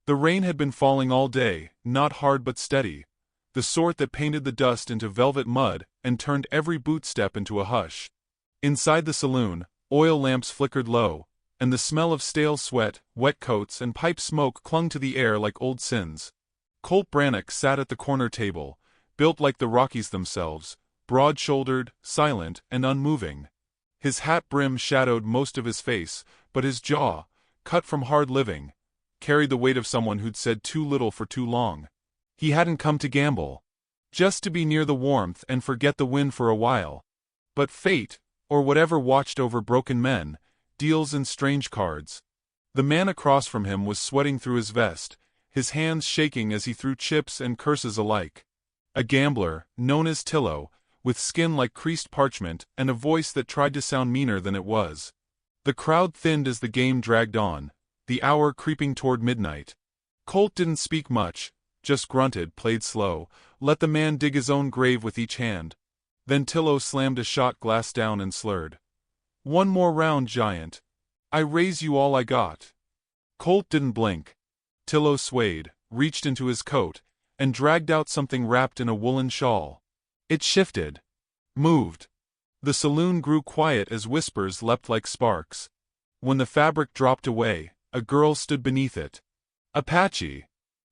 The rain had been falling all day, not hard but steady, the sort that painted the dust into velvet mud and turned every boot step into a hush. Inside the saloon, oil lamps flickered low, and the smell of stale sweat, wet coats and pipe smoke clung to the air like old sins. Colt Brannock sat at the corner table, built like the Rockies themselves, broad-shouldered, silent, and unmoving. His hat brim shadowed most of his face, but his jaw, cut from hard living, carried the weight of someone who'd said too little for too long. He hadn't come to gamble. Just to be near the warmth and forget the wind for a while. But fate, or whatever watched over broken men, deals in strange cards. The man across from him was sweating through his vest, his hands shaking as he threw chips and curses alike. A gambler, known as Tillo, with skin like creased parchment and a voice that tried to sound meaner than it was. The crowd thinned as the game dragged on, the hour creeping toward midnight. Colt didn't speak much, just grunted, played slow, let the man dig his own grave with each hand. Then Tillo slammed a shot glass down and slurred. "One more round, giant. I raise you all I got." Colt didn't blink. Tillo swayed, reached into his coat, and dragged out something wrapped in a woolen shawl. It shifted. Moved. The saloon grew quiet as whispers leapt like sparks. When the fabric dropped away, a girl stood beneath it. Apache.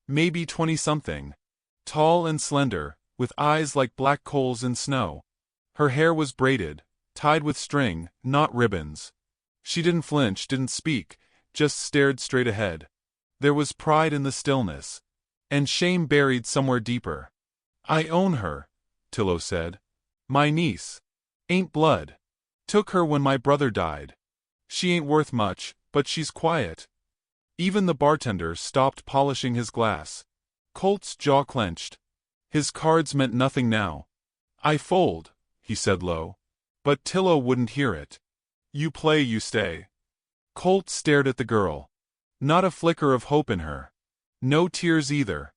Maybe 20-something. Tall and slender, with eyes like black coals in snow. Her hair was braided, tied with string, not ribbons. She didn't flinch, didn't speak, just stared straight ahead. There was pride in the stillness. And shame buried somewhere deeper. "I own her," Tillo said. "My niece. Ain't blood. Took her when my brother died. She ain't worth much, but she's quiet." Even the bartender stopped polishing his glass. Colt's jaw clenched. His cards meant nothing now. "I fold," he said low. But Tillo wouldn't hear it. "You play, you stay." Colt stared at the girl. Not a flicker of hope in her. No tears either.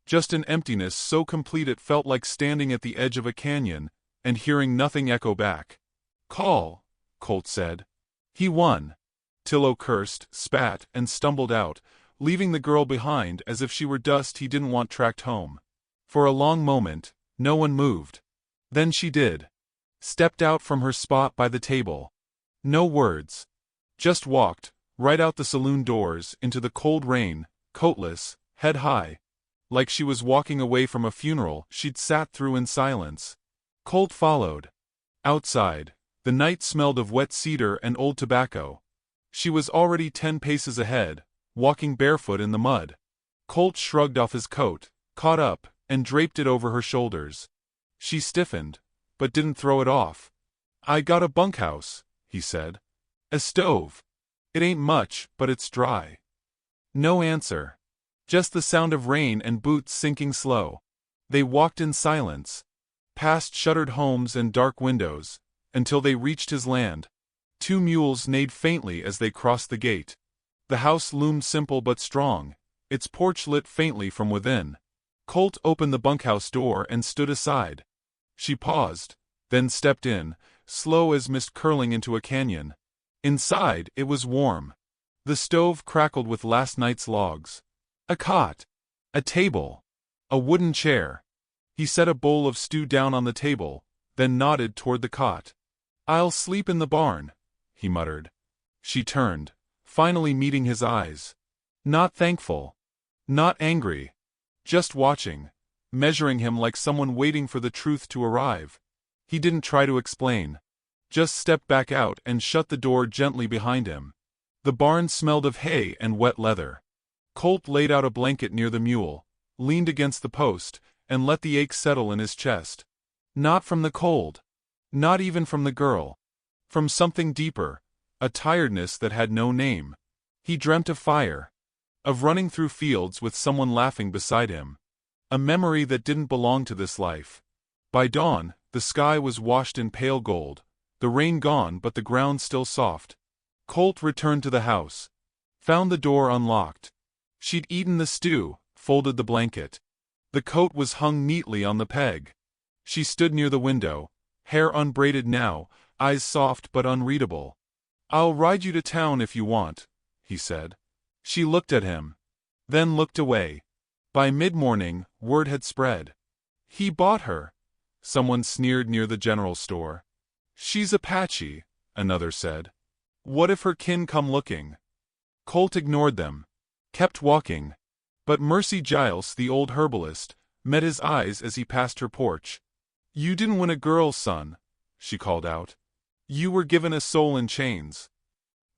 Just an emptiness so complete it felt like standing at the edge of a canyon and hearing nothing echo back. "Call," Colt said. "He won." Tillo cursed, spat, and stumbled out, leaving the girl behind as if she were dust he didn't want tracked home. For a long moment, no one moved. Then she did. Stepped out from her spot by the table. No words. Just walked, right out the saloon doors, into the cold rain, coatless, head high. Like she was walking away from a funeral she'd sat through in silence. Colt followed. Outside, the night smelled of wet cedar and old tobacco. She was already 10 paces ahead, walking barefoot in the mud. Colt shrugged off his coat, caught up, and draped it over her shoulders. She stiffened, but didn't throw it off. "I got a bunkhouse," he said. "A stove. It ain't much, but it's dry." No answer. Just the sound of rain and boots sinking slow. They walked in silence, past shuttered homes and dark windows, until they reached his land. 2 mules neighed faintly as they crossed the gate. The house loomed simple but strong, its porch lit faintly from within. Colt opened the bunkhouse door and stood aside. She paused, then stepped in, slow as mist curling into a canyon. Inside, it was warm. The stove crackled with last night's logs. A cot. A table. A wooden chair. He set a bowl of stew down on the table, then nodded toward the cot. "I'll sleep in the barn," he muttered. She turned, finally meeting his eyes. Not thankful. Not angry. Just watching, measuring him like someone waiting for the truth to arrive. He didn't try to explain. Just stepped back out and shut the door gently behind him. The barn smelled of hay and wet leather. Colt laid out a blanket near the mule, leaned against the post, and let the ache settle in his chest. Not from the cold. Not even from the girl. From something deeper, a tiredness that had no name. He dreamt of fire. Of running through fields with someone laughing beside him. A memory that didn't belong to this life. By dawn, the sky was washed in pale gold, the rain gone but the ground still soft. Colt returned to the house. Found the door unlocked. She'd eaten the stew, folded the blanket. The coat was hung neatly on the peg. She stood near the window, hair unbraided now, eyes soft but unreadable. "I'll ride you to town if you want," he said. She looked at him. then looked away. By mid-morning, word had spread. He bought her. Someone sneered near the general store. She's Apache, another said. What if her kin come looking? Colt ignored them, kept walking. But Mercy Giles, the old herbalist, met his eyes as he passed her porch. You didn't win a girl, son, she called out. You were given a soul in chains.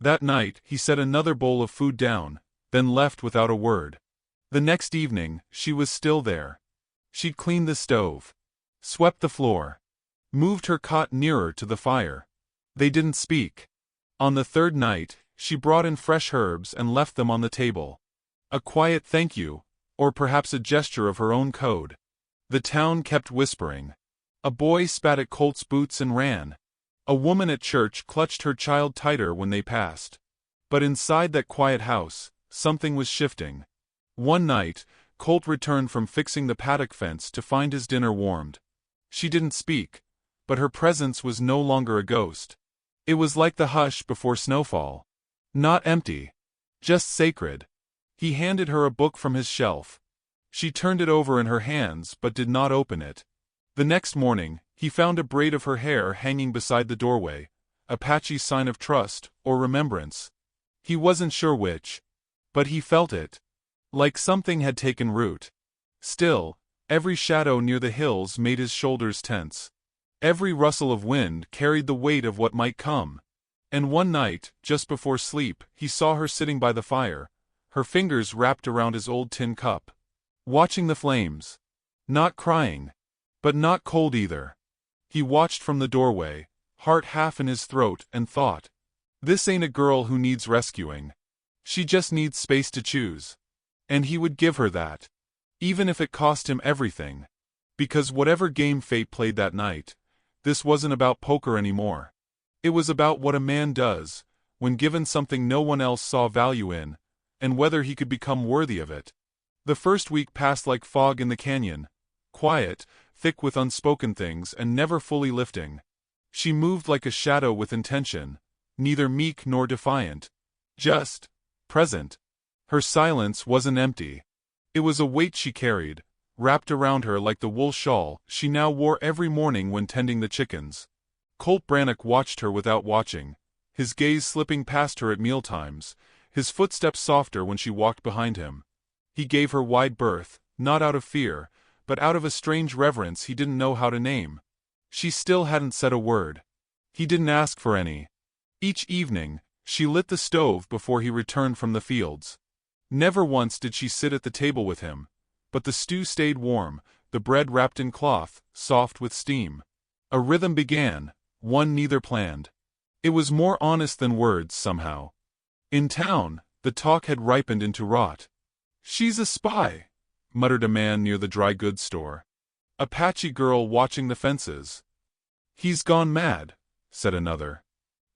That night, he set another bowl of food down, then left without a word. The next evening, she was still there. She'd cleaned the stove, swept the floor, moved her cot nearer to the fire. They didn't speak. On the third night, she brought in fresh herbs and left them on the table. A quiet thank you, or perhaps a gesture of her own code. The town kept whispering. A boy spat at Colt's boots and ran. A woman at church clutched her child tighter when they passed. But inside that quiet house, something was shifting. One night, Colt returned from fixing the paddock fence to find his dinner warmed. She didn't speak, but her presence was no longer a ghost. It was like the hush before snowfall. Not empty, just sacred. He handed her a book from his shelf. She turned it over in her hands but did not open it. The next morning, he found a braid of her hair hanging beside the doorway, Apache's sign of trust or remembrance. He wasn't sure which, but he felt it. Like something had taken root. Still, every shadow near the hills made his shoulders tense. Every rustle of wind carried the weight of what might come. And one night, just before sleep, he saw her sitting by the fire, her fingers wrapped around his old tin cup, watching the flames. Not crying, but not cold either. He watched from the doorway, heart half in his throat, and thought, this ain't a girl who needs rescuing. She just needs space to choose. And he would give her that. Even if it cost him everything. Because whatever game fate played that night, this wasn't about poker anymore. It was about what a man does, when given something no one else saw value in, and whether he could become worthy of it. The first week passed like fog in the canyon. Quiet, thick with unspoken things and never fully lifting. She moved like a shadow with intention, neither meek nor defiant. Just present. Her silence wasn't empty. It was a weight she carried, wrapped around her like the wool shawl she now wore every morning when tending the chickens. Colt Brannock watched her without watching, his gaze slipping past her at mealtimes, his footsteps softer when she walked behind him. He gave her wide berth, not out of fear, but out of a strange reverence he didn't know how to name. She still hadn't said a word. He didn't ask for any. Each evening, she lit the stove before he returned from the fields. Never once did she sit at the table with him, but the stew stayed warm, the bread wrapped in cloth, soft with steam. A rhythm began, one neither planned. It was more honest than words, somehow. In town, the talk had ripened into rot. She's a spy, muttered a man near the dry goods store. Apache girl watching the fences. He's gone mad, said another.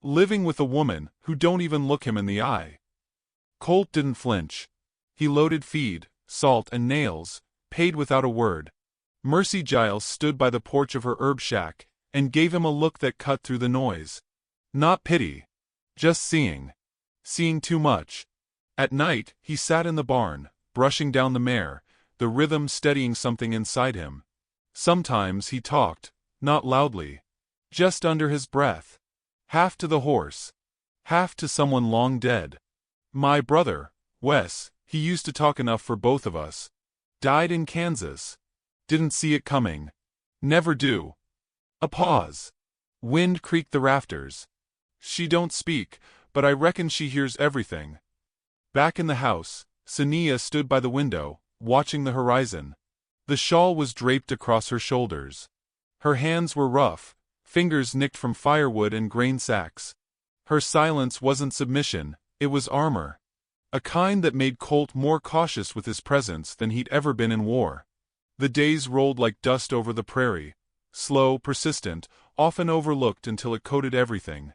Living with a woman who don't even look him in the eye. Colt didn't flinch. He loaded feed, salt and nails, paid without a word. Mercy Giles stood by the porch of her herb shack and gave him a look that cut through the noise. Not pity. Just seeing. Seeing too much. At night, he sat in the barn, brushing down the mare, the rhythm steadying something inside him. Sometimes he talked, not loudly. Just under his breath. Half to the horse. Half to someone long dead. My brother, Wes, he used to talk enough for both of us. Died in Kansas. Didn't see it coming. Never do. A pause. Wind creaked the rafters. She don't speak, but I reckon she hears everything. Back in the house, Sania stood by the window, watching the horizon. The shawl was draped across her shoulders. Her hands were rough, fingers nicked from firewood and grain sacks. Her silence wasn't submission, it was armor. A kind that made Colt more cautious with his presence than he'd ever been in war. The days rolled like dust over the prairie, slow, persistent, often overlooked until it coated everything.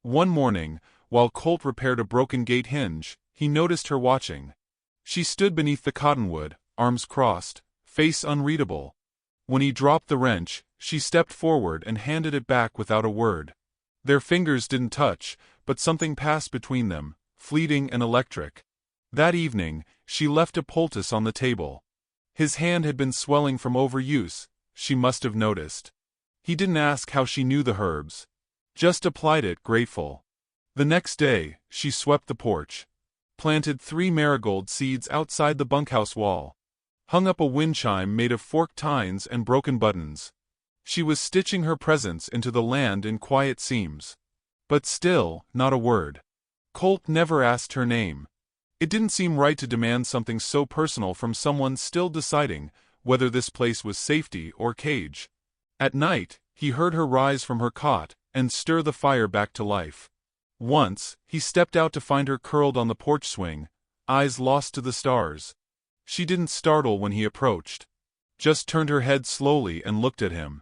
One morning, while Colt repaired a broken gate hinge, he noticed her watching. She stood beneath the cottonwood, arms crossed, face unreadable. When he dropped the wrench, she stepped forward and handed it back without a word. Their fingers didn't touch, but something passed between them, fleeting and electric. That evening, she left a poultice on the table. His hand had been swelling from overuse, she must have noticed. He didn't ask how she knew the herbs. Just applied it, grateful. The next day, she swept the porch. Planted 3 marigold seeds outside the bunkhouse wall. Hung up a wind chime made of forked tines and broken buttons. She was stitching her presence into the land in quiet seams. But still, not a word. Colt never asked her name. It didn't seem right to demand something so personal from someone still deciding whether this place was safety or cage. At night, he heard her rise from her cot and stir the fire back to life. Once, he stepped out to find her curled on the porch swing, eyes lost to the stars. She didn't startle when he approached. Just turned her head slowly and looked at him.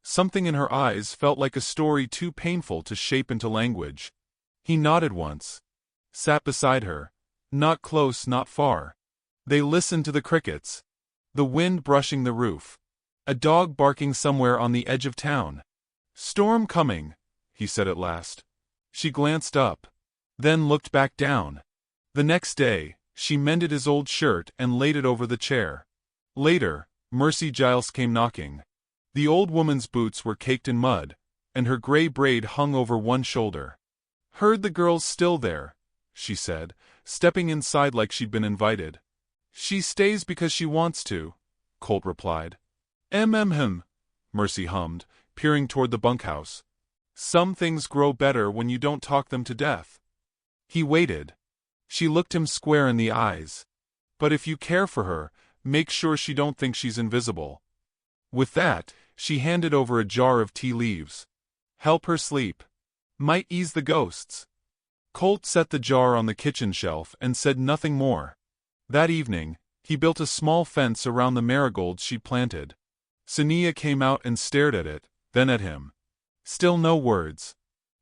Something in her eyes felt like a story too painful to shape into language. He nodded once. Sat beside her. Not close, not far. They listened to the crickets. The wind brushing the roof. A dog barking somewhere on the edge of town. "Storm coming," he said at last. She glanced up. Then looked back down. The next day, she mended his old shirt and laid it over the chair. Later, Mercy Giles came knocking. The old woman's boots were caked in mud, and her gray braid hung over one shoulder. "Heard the girl's still there," she said, stepping inside like she'd been invited. "She stays because she wants to," Colt replied. "Him," Mercy hummed, peering toward the bunkhouse. "Some things grow better when you don't talk them to death." He waited. She looked him square in the eyes. "But if you care for her, make sure she don't think she's invisible." With that, she handed over a jar of tea leaves. "Help her sleep. Might ease the ghosts." Colt set the jar on the kitchen shelf and said nothing more. That evening, he built a small fence around the marigolds she planted. Sania came out and stared at it, then at him. Still no words.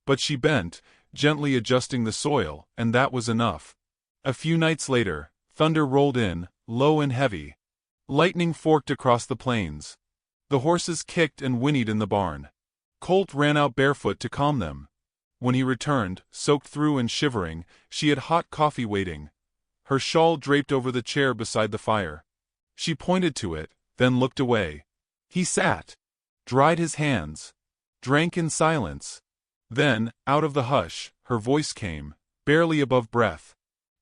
But she bent, gently adjusting the soil, and that was enough. A few nights later, thunder rolled in, low and heavy. Lightning forked across the plains. The horses kicked and whinnied in the barn. Colt ran out barefoot to calm them. When he returned, soaked through and shivering, she had hot coffee waiting. Her shawl draped over the chair beside the fire. She pointed to it, then looked away. He sat. Dried his hands. Drank in silence. Then, out of the hush, her voice came, barely above breath.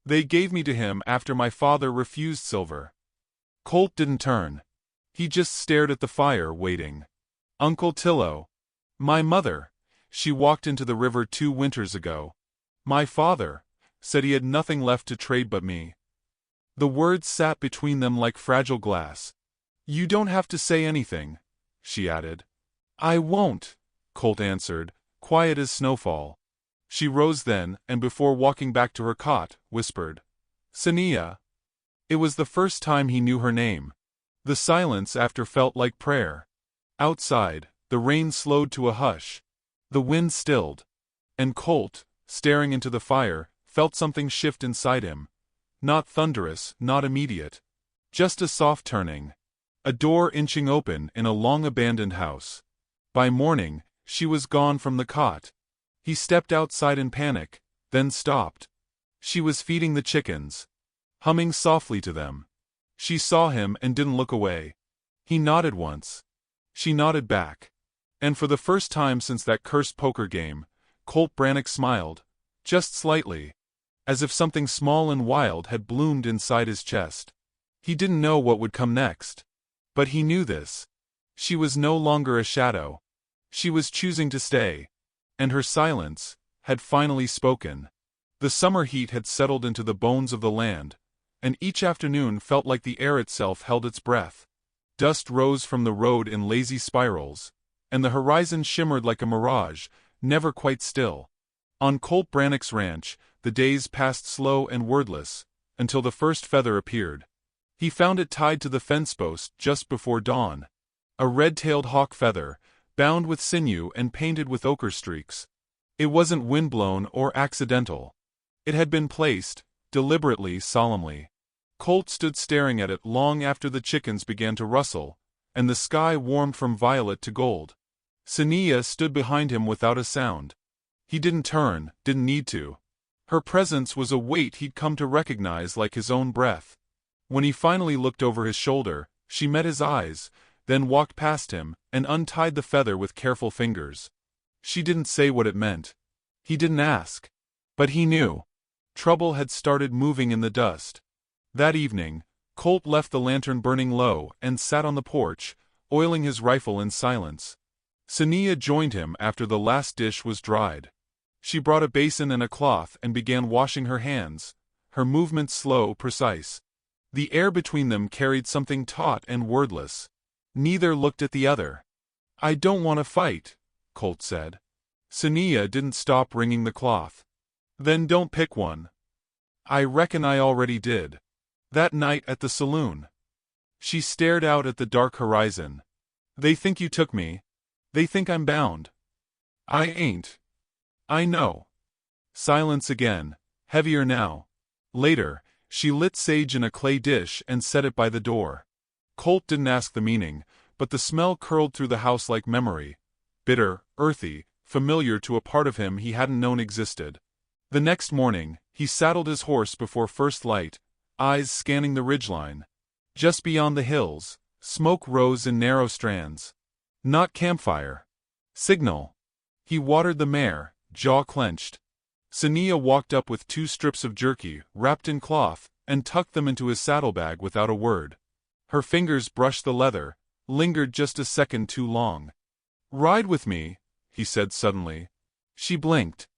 "They gave me to him after my father refused silver." Colt didn't turn. He just stared at the fire, waiting. "Uncle Tillo. My mother. She walked into the river 2 winters ago. My father said he had nothing left to trade but me." The words sat between them like fragile glass. "You don't have to say anything," she added. "I won't," Colt answered, quiet as snowfall. She rose then, and before walking back to her cot, whispered, "Sania." It was the first time he knew her name. The silence after felt like prayer. Outside, the rain slowed to a hush. The wind stilled. And Colt, staring into the fire, felt something shift inside him. Not thunderous, not immediate. Just a soft turning. A door inching open in a long-abandoned house. By morning, she was gone from the cot. He stepped outside in panic, then stopped. She was feeding the chickens. Humming softly to them. She saw him and didn't look away. He nodded once. She nodded back. And for the first time since that cursed poker game, Colt Brannock smiled. Just slightly. As if something small and wild had bloomed inside his chest. He didn't know what would come next. But he knew this. She was no longer a shadow. She was choosing to stay. And her silence had finally spoken. The summer heat had settled into the bones of the land, and each afternoon felt like the air itself held its breath. Dust rose from the road in lazy spirals, and the horizon shimmered like a mirage, never quite still. On Colt Brannock's ranch, the days passed slow and wordless, until the first feather appeared. He found it tied to the fence post just before dawn. A red-tailed hawk feather, bound with sinew and painted with ochre streaks. It wasn't windblown or accidental. It had been placed, deliberately, solemnly. Colt stood staring at it long after the chickens began to rustle, and the sky warmed from violet to gold. Sania stood behind him without a sound. He didn't turn, didn't need to. Her presence was a weight he'd come to recognize like his own breath. When he finally looked over his shoulder, she met his eyes, then walked past him and untied the feather with careful fingers. She didn't say what it meant. He didn't ask. But he knew. Trouble had started moving in the dust. That evening, Colt left the lantern burning low and sat on the porch, oiling his rifle in silence. Sania joined him after the last dish was dried. She brought a basin and a cloth and began washing her hands, her movements slow, precise. The air between them carried something taut and wordless. Neither looked at the other. "I don't want to fight," Colt said. Sania didn't stop wringing the cloth. "Then don't pick one." "I reckon I already did. That night at the saloon." She stared out at the dark horizon. "They think you took me. They think I'm bound." "I ain't." "I know." Silence again, heavier now. Later, she lit sage in a clay dish and set it by the door. Colt didn't ask the meaning, but the smell curled through the house like memory. Bitter, earthy, familiar to a part of him he hadn't known existed. The next morning, he saddled his horse before first light, eyes scanning the ridgeline. Just beyond the hills, smoke rose in narrow strands. Not campfire. Signal. He watered the mare, jaw clenched. Sania walked up with 2 strips of jerky, wrapped in cloth, and tucked them into his saddlebag without a word. Her fingers brushed the leather, lingered just a second too long. "Ride with me," he said suddenly. She blinked.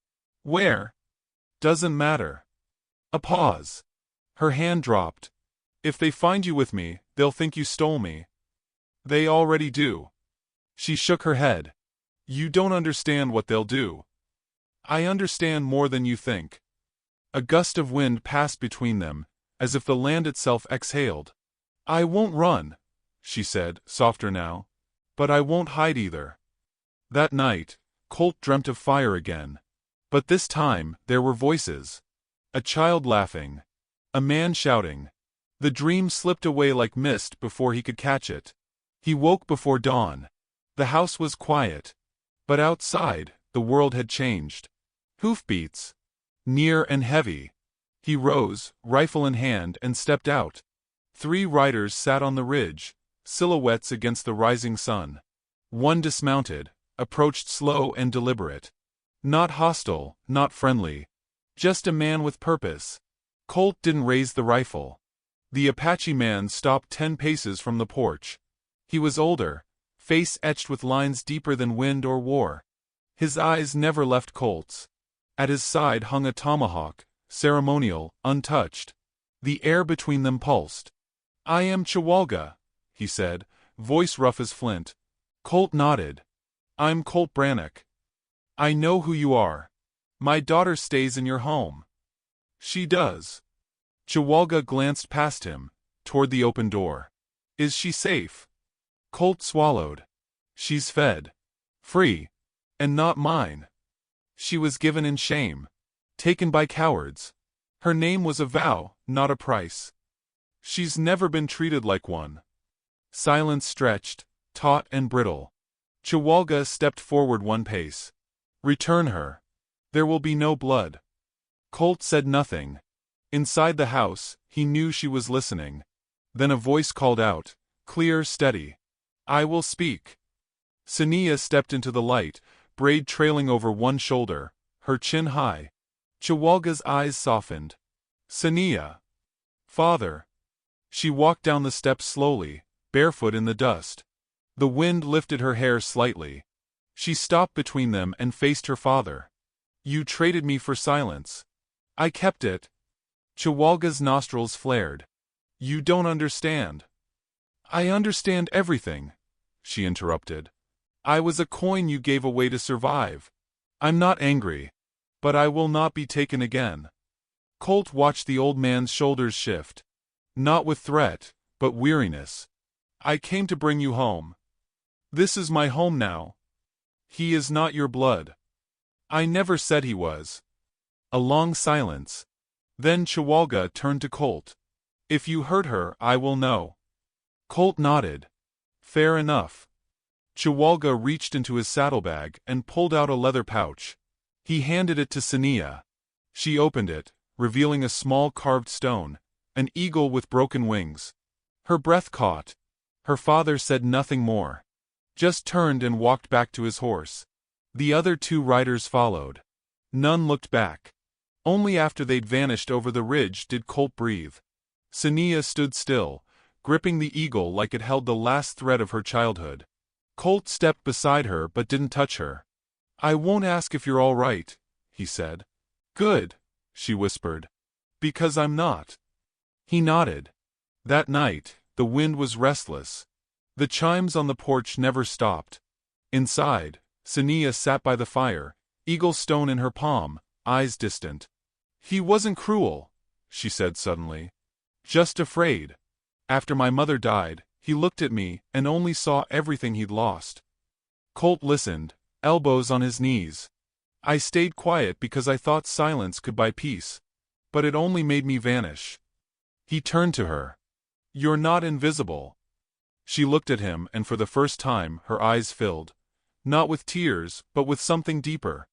"Where?" "Doesn't matter." A pause. Her hand dropped. "If they find you with me, they'll think you stole me." "They already do." She shook her head. "You don't understand what they'll do." "I understand more than you think." A gust of wind passed between them, as if the land itself exhaled. "I won't run," she said, softer now. "But I won't hide either." That night, Colt dreamt of fire again. But this time, there were voices. A child laughing. A man shouting. The dream slipped away like mist before he could catch it. He woke before dawn. The house was quiet. But outside, the world had changed. Hoofbeats. Near and heavy. He rose, rifle in hand, and stepped out. 3 riders sat on the ridge, silhouettes against the rising sun. One dismounted, approached slow and deliberate. Not hostile, not friendly. Just a man with purpose. Colt didn't raise the rifle. The Apache man stopped 10 paces from the porch. He was older, face etched with lines deeper than wind or war. His eyes never left Colt's. At his side hung a tomahawk, ceremonial, untouched. The air between them pulsed. "I am Chewalga," he said, voice rough as flint. Colt nodded. "I'm Colt Brannock. I know who you are. My daughter stays in your home." "She does." Chewalga glanced past him, toward the open door. "Is she safe?" Colt swallowed. "She's fed. Free. And not mine. She was given in shame. Taken by cowards. Her name was a vow, not a price. She's never been treated like one." Silence stretched, taut and brittle. Chewalga stepped forward 1 pace. "Return her. There will be no blood." Colt said nothing. Inside the house, he knew she was listening. Then a voice called out, clear, steady. "I will speak." Sania stepped into the light, braid trailing over one shoulder, her chin high. Chewalga's eyes softened. "Sania." "Father." She walked down the steps slowly, barefoot in the dust. The wind lifted her hair slightly. She stopped between them and faced her father. "You traded me for silence. I kept it." Chewalga's nostrils flared. "You don't understand." "I understand everything," she interrupted. "I was a coin you gave away to survive. I'm not angry. But I will not be taken again." Colt watched the old man's shoulders shift. Not with threat, but weariness. "I came to bring you home. This is my home now. He is not your blood." "I never said he was." A long silence. Then Chewalga turned to Colt. "If you hurt her, I will know." Colt nodded. "Fair enough." Chewalga reached into his saddlebag and pulled out a leather pouch. He handed it to Sania. She opened it, revealing a small carved stone, an eagle with broken wings. Her breath caught. Her father said nothing more. Just turned and walked back to his horse. The other two riders followed. None looked back. Only after they'd vanished over the ridge did Colt breathe. Sania stood still, gripping the eagle like it held the last thread of her childhood. Colt stepped beside her but didn't touch her. "I won't ask if you're all right," he said. "Good," she whispered. "Because I'm not." He nodded. That night, the wind was restless. The chimes on the porch never stopped. Inside, Sania sat by the fire, eagle stone in her palm, eyes distant. "He wasn't cruel," she said suddenly. "Just afraid. After my mother died, he looked at me and only saw everything he'd lost." Colt listened, elbows on his knees. "I stayed quiet because I thought silence could buy peace. But it only made me vanish." He turned to her. "You're not invisible." She looked at him and for the first time her eyes filled. Not with tears, but with something deeper.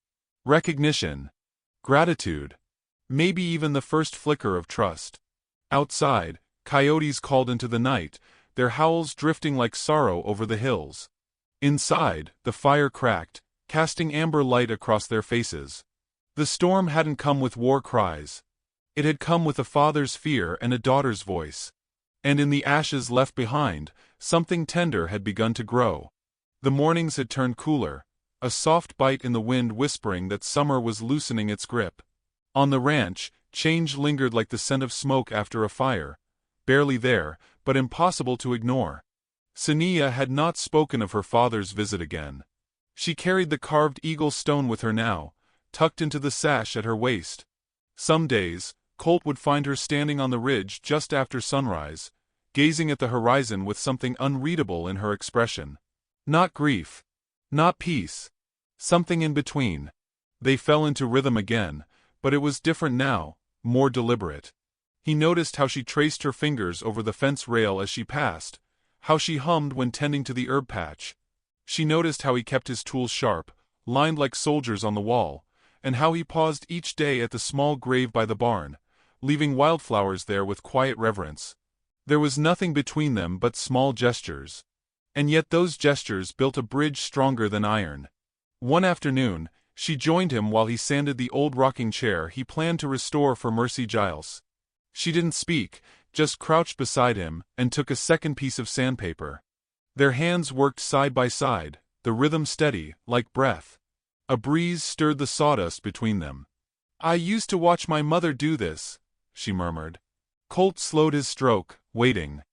Recognition. Gratitude. Maybe even the first flicker of trust. Outside, coyotes called into the night, their howls drifting like sorrow over the hills. Inside, the fire cracked, casting amber light across their faces. The storm hadn't come with war cries. It had come with a father's fear and a daughter's voice. And in the ashes left behind, something tender had begun to grow. The mornings had turned cooler, a soft bite in the wind whispering that summer was loosening its grip. On the ranch, change lingered like the scent of smoke after a fire, barely there, but impossible to ignore. Sania had not spoken of her father's visit again. She carried the carved eagle stone with her now, tucked into the sash at her waist. Some days, Colt would find her standing on the ridge just after sunrise, gazing at the horizon with something unreadable in her expression. Not grief. Not peace. Something in between. They fell into rhythm again, but it was different now, more deliberate. He noticed how she traced her fingers over the fence rail as she passed, how she hummed when tending to the herb patch. She noticed how he kept his tools sharp, lined like soldiers on the wall, and how he paused each day at the small grave by the barn, leaving wildflowers there with quiet reverence. There was nothing between them but small gestures. And yet those gestures built a bridge stronger than iron. One afternoon, she joined him while he sanded the old rocking chair he planned to restore for Mercy Giles. She didn't speak, just crouched beside him and took a second piece of sandpaper. Their hands worked side by side, the rhythm steady, like breath. A breeze stirred the sawdust between them. "I used to watch my mother do this," she murmured. Colt slowed his stroke, waiting.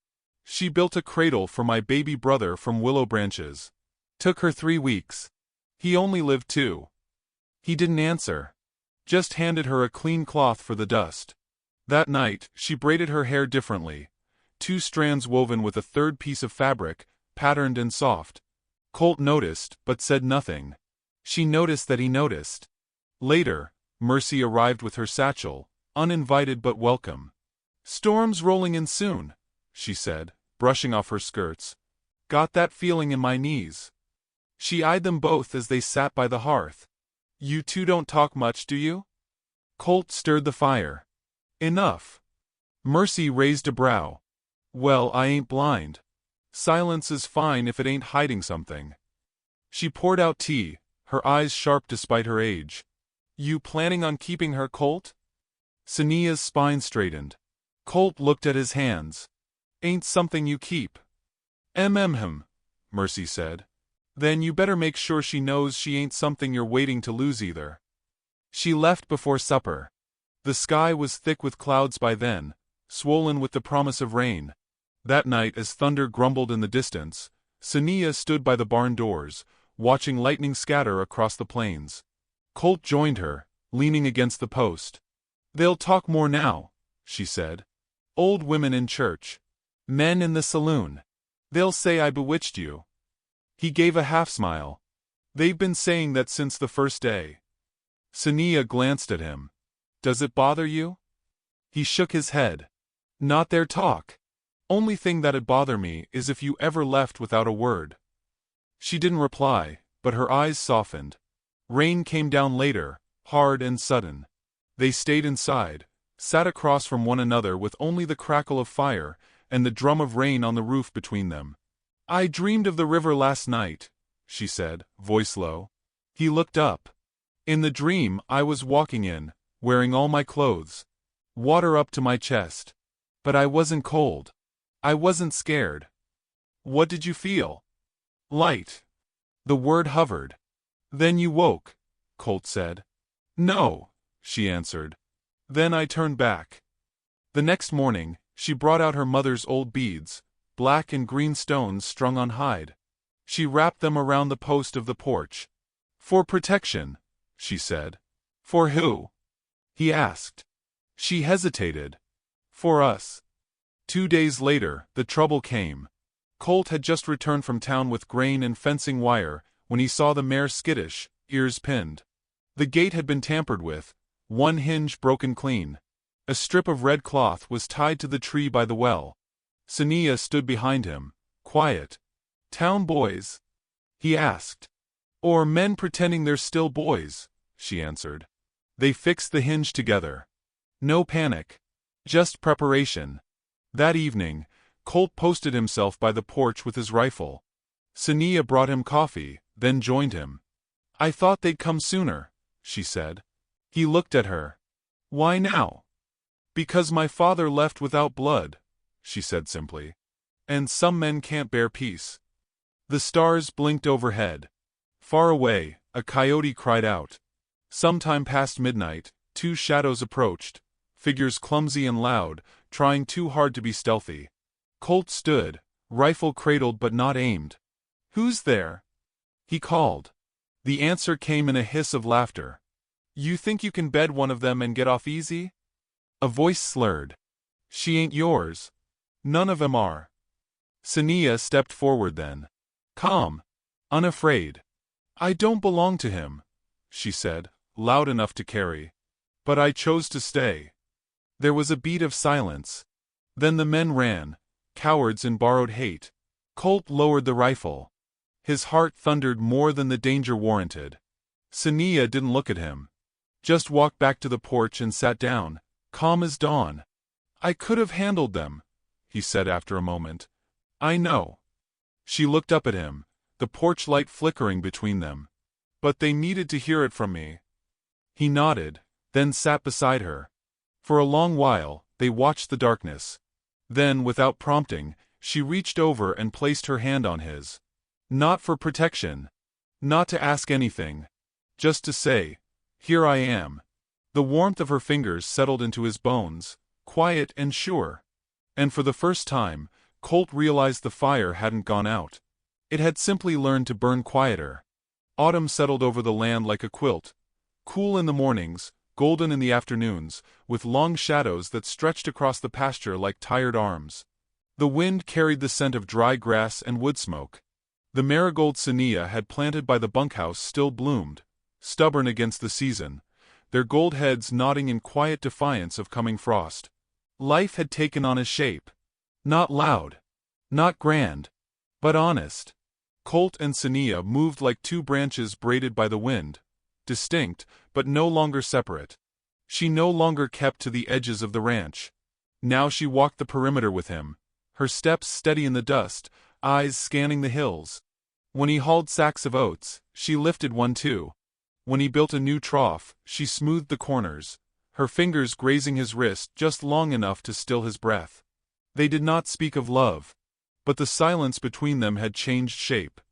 "She built a cradle for my baby brother from willow branches. Took her 3 weeks. He only lived 2. He didn't answer. Just handed her a clean cloth for the dust. That night, she braided her hair differently. 2 strands woven with a third piece of fabric, patterned and soft. Colt noticed, but said nothing. She noticed that he noticed. Later, Mercy arrived with her satchel, uninvited but welcome. "Storm's rolling in soon," she said, brushing off her skirts. "Got that feeling in my knees." She eyed them both as they sat by the hearth. "You two don't talk much, do you?" Colt stirred the fire. "Enough." Mercy raised a brow. "Well, I ain't blind. Silence is fine if it ain't hiding something." She poured out tea, her eyes sharp despite her age. "You planning on keeping her, Colt?" Sania's spine straightened. Colt looked at his hands. "Ain't something you keep." Him," Mercy said. "Then you better make sure she knows she ain't something you're waiting to lose either." She left before supper. The sky was thick with clouds by then, swollen with the promise of rain. That night as thunder grumbled in the distance, Sania stood by the barn doors, watching lightning scatter across the plains. Colt joined her, leaning against the post. "They'll talk more now," she said. "Old women in church. Men in the saloon. They'll say I bewitched you." He gave a half-smile. "They've been saying that since the first day." Sania glanced at him. "Does it bother you?" He shook his head. "Not their talk. Only thing that'd bother me is if you ever left without a word." She didn't reply, but her eyes softened. Rain came down later, hard and sudden. They stayed inside, sat across from one another with only the crackle of fire and the drum of rain on the roof between them. "I dreamed of the river last night," she said, voice low. He looked up. "In the dream I was walking in, wearing all my clothes. Water up to my chest. But I wasn't cold. I wasn't scared." "What did you feel?" "Light." The word hovered. "Then you woke," Colt said. "No," she answered. "Then I turned back." The next morning, she brought out her mother's old beads, black and green stones strung on hide. She wrapped them around the post of the porch. "For protection," she said. "For who?" he asked. She hesitated. "For us." 2 days later, the trouble came. Colt had just returned from town with grain and fencing wire when he saw the mare skittish, ears pinned. The gate had been tampered with, one hinge broken clean. A strip of red cloth was tied to the tree by the well. Sania stood behind him, quiet. "Town boys?" he asked. "Or men pretending they're still boys," she answered. They fixed the hinge together. No panic. Just preparation. That evening, Colt posted himself by the porch with his rifle. Sania brought him coffee, then joined him. "I thought they'd come sooner," she said. He looked at her. "Why now?" "Because my father left without blood," she said simply. "And some men can't bear peace." The stars blinked overhead. Far away, a coyote cried out. Sometime past midnight, two shadows approached, figures clumsy and loud, trying too hard to be stealthy. Colt stood, rifle cradled but not aimed. "Who's there?" he called. The answer came in a hiss of laughter. "You think you can bed one of them and get off easy?" A voice slurred. "She ain't yours. None of 'em are." Sania stepped forward then. Calm. Unafraid. "I don't belong to him," she said, loud enough to carry. "But I chose to stay." There was a beat of silence. Then the men ran, cowards in borrowed hate. Colt lowered the rifle. His heart thundered more than the danger warranted. Sania didn't look at him. Just walked back to the porch and sat down, calm as dawn. "I could have handled them," he said after a moment. "I know." She looked up at him, the porch light flickering between them. "But they needed to hear it from me." He nodded, then sat beside her. For a long while, they watched the darkness. Then, without prompting, she reached over and placed her hand on his. Not for protection. Not to ask anything. Just to say, "Here I am." The warmth of her fingers settled into his bones, quiet and sure. And for the first time, Colt realized the fire hadn't gone out. It had simply learned to burn quieter. Autumn settled over the land like a quilt, cool in the mornings, golden in the afternoons, with long shadows that stretched across the pasture like tired arms. The wind carried the scent of dry grass and wood smoke. The marigold Sania had planted by the bunkhouse still bloomed, stubborn against the season, their gold heads nodding in quiet defiance of coming frost. Life had taken on a shape. Not loud. Not grand. But honest. Colt and Sania moved like two branches braided by the wind, distinct, but no longer separate. She no longer kept to the edges of the ranch. Now she walked the perimeter with him, her steps steady in the dust, eyes scanning the hills. When he hauled sacks of oats, she lifted one too. When he built a new trough, she smoothed the corners, her fingers grazing his wrist just long enough to still his breath. They did not speak of love. But the silence between them had changed shape.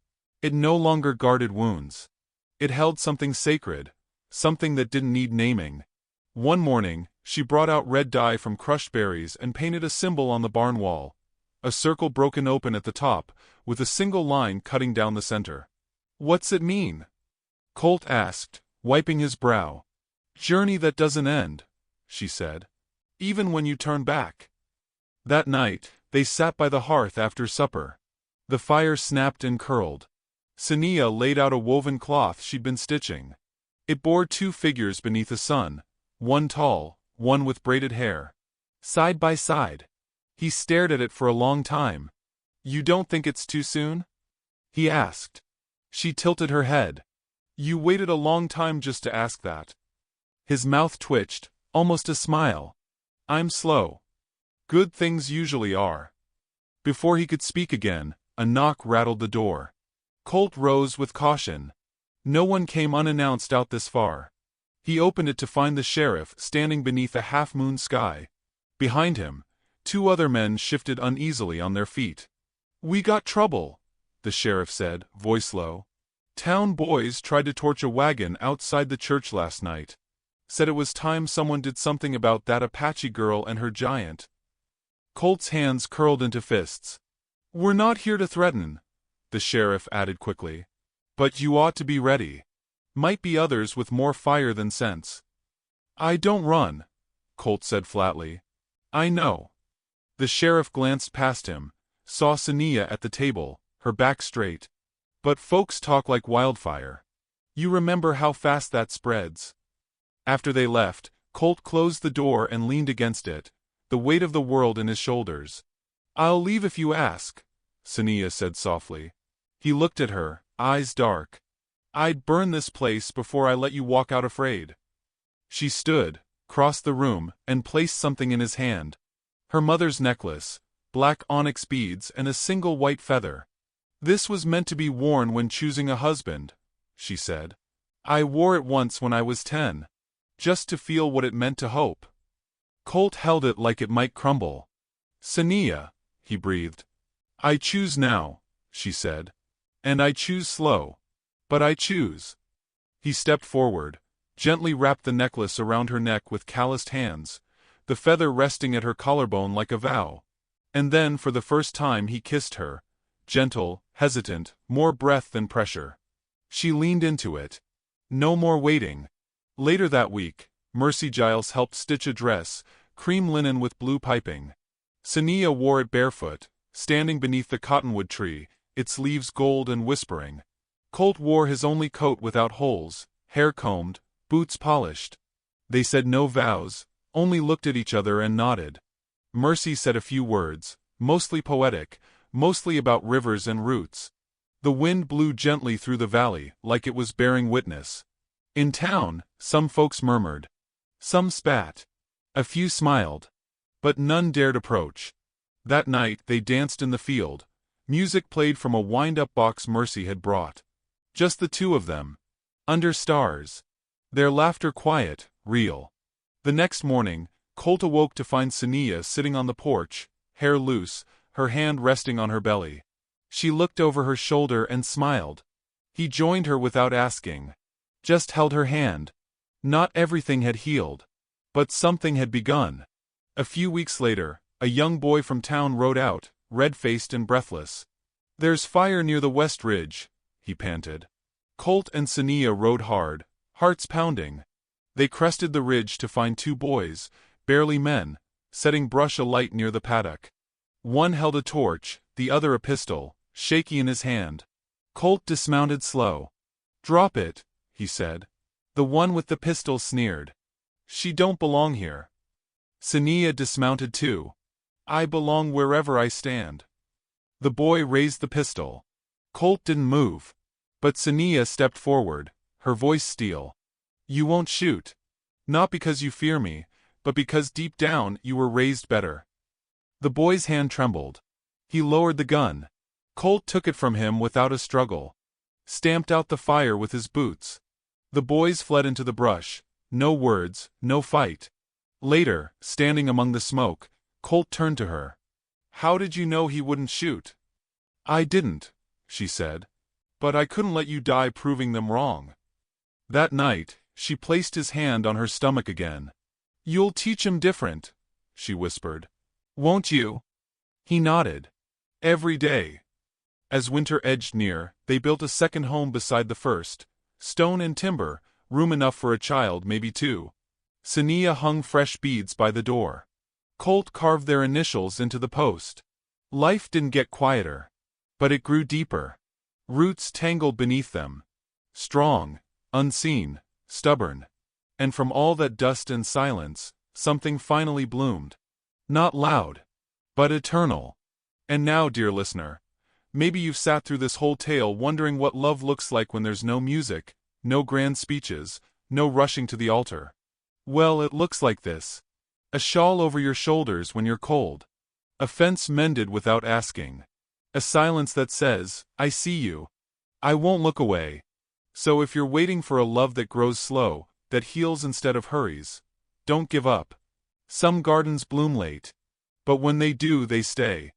It no longer guarded wounds. It held something sacred, something that didn't need naming. One morning, she brought out red dye from crushed berries and painted a symbol on the barn wall, a circle broken open at the top, with a single line cutting down the center. "What's it mean?" Colt asked, wiping his brow. "Journey that doesn't end," she said. "Even when you turn back." That night, they sat by the hearth after supper. The fire snapped and curled. Sania laid out a woven cloth she'd been stitching. It bore two figures beneath the sun, one tall, one with braided hair. Side by side. He stared at it for a long time. "You don't think it's too soon?" he asked. She tilted her head. "You waited a long time just to ask that." His mouth twitched, almost a smile. I'm slow. Good things usually are. Before he could speak again, a knock rattled the door. Colt rose with caution. No one came unannounced out this far. He opened it to find the sheriff standing beneath a half-moon sky. Behind him, two other men shifted uneasily on their feet. "We got trouble," the sheriff said, voice low. "Town boys tried to torch a wagon outside the church last night. Said it was time someone did something about that Apache girl and her giant." Colt's hands curled into fists. "We're not here to threaten," the sheriff added quickly. "But you ought to be ready. Might be others with more fire than sense." "I don't run," Colt said flatly. "I know." The sheriff glanced past him, saw Sania at the table, her back straight. "But folks talk like wildfire. You remember how fast that spreads." After they left, Colt closed the door and leaned against it, the weight of the world in his shoulders. "I'll leave if you ask," Sania said softly. He looked at her, eyes dark. "I'd burn this place before I let you walk out afraid." She stood, crossed the room, and placed something in his hand. Her mother's necklace, black onyx beads and a single white feather. "This was meant to be worn when choosing a husband," she said. "I wore it once when I was 10. Just to feel what it meant to hope." Colt held it like it might crumble. "Sania," he breathed. "I choose now," she said. "And I choose slow. But I choose." He stepped forward, gently wrapped the necklace around her neck with calloused hands, the feather resting at her collarbone like a vow. And then for the first time he kissed her, gentle, hesitant, more breath than pressure. She leaned into it. No more waiting. Later that week, Mercy Giles helped stitch a dress, cream linen with blue piping. Sania wore it barefoot, standing beneath the cottonwood tree, its leaves gold and whispering. Colt wore his only coat without holes, hair combed, boots polished. They said no vows, only looked at each other and nodded. Mercy said a few words, mostly poetic, mostly about rivers and roots. The wind blew gently through the valley, like it was bearing witness. In town, some folks murmured. Some spat. A few smiled. But none dared approach. That night they danced in the field. Music played from a wind-up box Mercy had brought. Just the two of them. Under stars. Their laughter quiet, real. The next morning, Colt awoke to find Sania sitting on the porch, hair loose, her hand resting on her belly. She looked over her shoulder and smiled. He joined her without asking. Just held her hand. Not everything had healed. But something had begun. A few weeks later, a young boy from town rode out, red-faced and breathless. "There's fire near the West Ridge," he panted. Colt and Sania rode hard, hearts pounding. They crested the ridge to find two boys, barely men, setting brush alight near the paddock. One held a torch, the other a pistol, shaky in his hand. Colt dismounted slow. "Drop it," he said. The one with the pistol sneered. "She don't belong here." Sania dismounted too. "I belong wherever I stand." The boy raised the pistol. Colt didn't move. But Sania stepped forward, her voice steel. "You won't shoot. Not because you fear me, but because deep down you were raised better." The boy's hand trembled. He lowered the gun. Colt took it from him without a struggle. Stamped out the fire with his boots. The boys fled into the brush. No words, no fight. Later, standing among the smoke, Colt turned to her. "How did you know he wouldn't shoot?" "I didn't," she said. "But I couldn't let you die proving them wrong." That night, she placed his hand on her stomach again. "You'll teach him different," she whispered. "Won't you?" He nodded. "Every day." As winter edged near, they built a second home beside the first. Stone and timber, room enough for a child, maybe two. Sania hung fresh beads by the door. Colt carved their initials into the post. Life didn't get quieter. But it grew deeper. Roots tangled beneath them. Strong, unseen, stubborn. And from all that dust and silence, something finally bloomed. Not loud, but eternal. And now, dear listener, maybe you've sat through this whole tale wondering what love looks like when there's no music, no grand speeches, no rushing to the altar. Well, it looks like this. A shawl over your shoulders when you're cold. A fence mended without asking. A silence that says, I see you. I won't look away. So if you're waiting for a love that grows slow, that heals instead of hurries, don't give up. Some gardens bloom late. But when they do, they stay.